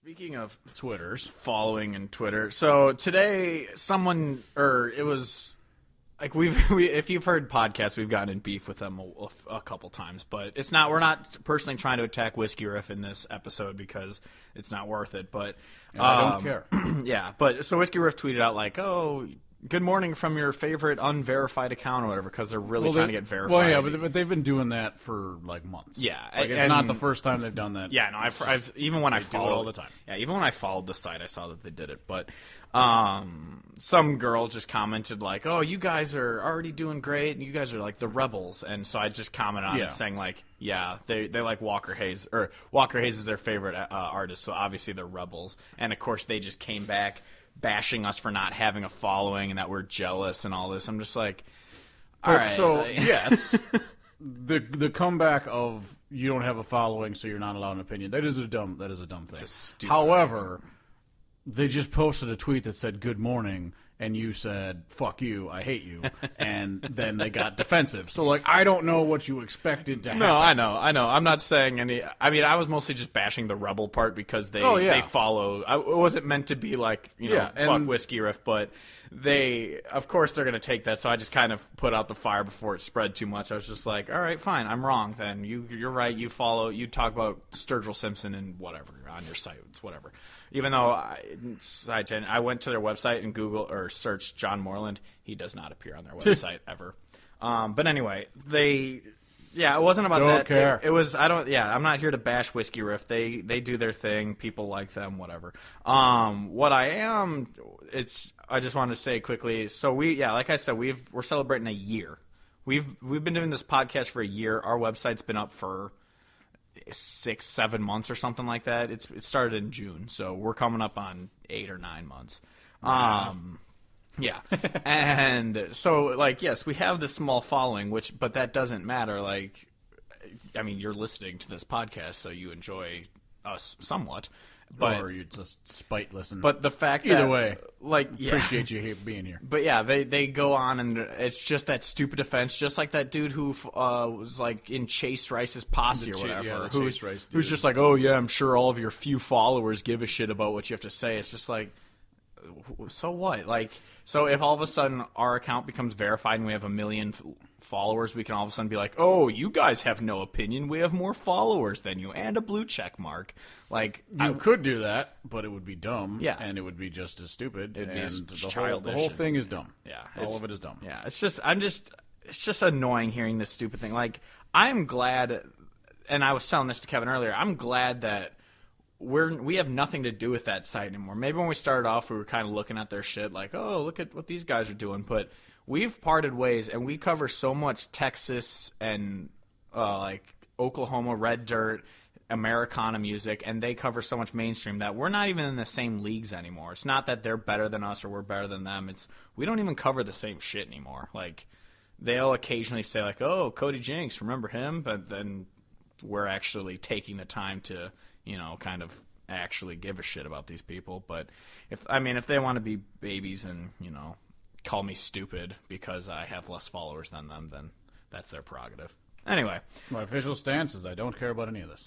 Speaking of Twitters. following and Twitter, so today it was like if you've heard podcasts, we've gotten in beef with them a couple times, but we're not personally trying to attack Whiskey Riff in this episode because it's not worth it. But I don't care. Yeah, but so Whiskey Riff tweeted out like, "Oh, good morning from your favorite unverified account or whatever," because they're really trying to get verified. Well, yeah, but they've been doing that for like months. Yeah, like, it's not the first time they've done that. Yeah, no, I've even when I followed all the time. Yeah, even when I followed the site, I saw that they did it. But some girl just commented like, "Oh, you guys are already doing great, and you guys are like the rebels." And so I just commented on it saying like, "Yeah, they like Walker Hayes, or Walker Hayes is their favorite artist, so obviously they're rebels." And of course, they just came back bashing us for not having a following and that we're jealous and all this. I'm just like, all right. So yes, the comeback of you don't have a following, so you're not allowed an opinion. That is a dumb thing. It's a stupid However, they just posted a tweet that said "Good morning," and you said "Fuck you, I hate you," and then they got defensive. So like, I don't know what you expected to happen. No, I know. I'm not saying any. I mean, I was mostly just bashing the rebel part because they follow. It wasn't meant to be like fuck Whiskey Riff, but of course they're gonna take that. So I just kind of put out the fire before it spread too much. I was just like, all right, fine, I'm wrong. Then you're right. You talk about Sturgill Simpson and whatever on your site. It's whatever. Even though I went to their website and Google or searched John Moreland, he does not appear on their website ever. But anyway, it wasn't about don't that. Care. It was I'm not here to bash Whiskey Riff. They do their thing. People like them, whatever. What I am, I just wanted to say quickly. So like I said, we're celebrating a year. We've been doing this podcast for a year. Our website's been up for 6-7 months or something like that. It started in June, so we're coming up on 8 or 9 months. Yeah. And so like, yes, we have this small following, but that doesn't matter. Like, I mean, you're listening to this podcast, so you enjoy us somewhat. But, or you just spite listen. But the fact either way, like, appreciate you being here. But yeah, they go on, and it's just that stupid defense, just like that dude who was like in Chase Rice's posse or whatever, who's just like, oh yeah, I'm sure all of your few followers give a shit about what you have to say. It's just like, so what? Like, so if all of a sudden our account becomes verified and we have 1 million followers, we can all of a sudden be like, oh, you guys have no opinion. We have more followers than you and a blue check mark. Like, you could do that, but it would be dumb. Yeah. And it would be just as stupid. It'd be childish. The whole thing is dumb. Yeah. All of it is dumb. Yeah. It's just annoying hearing this stupid thing. Like, I'm glad, and I was telling this to Kevin earlier, I'm glad that we have nothing to do with that site anymore. Maybe when we started off, we were kind of looking at their shit like, oh, look at what these guys are doing. But we've parted ways, and we cover so much Texas and like Oklahoma red dirt, Americana music, and they cover so much mainstream that we're not even in the same leagues anymore. It's not that they're better than us or we're better than them. We don't even cover the same shit anymore. Like, they'll occasionally say like, oh, Cody Jinks, remember him? But then we're actually taking the time to, kind of actually give a shit about these people. But if they want to be babies and, call me stupid because I have less followers than them, then that's their prerogative. Anyway. My official stance is I don't care about any of this.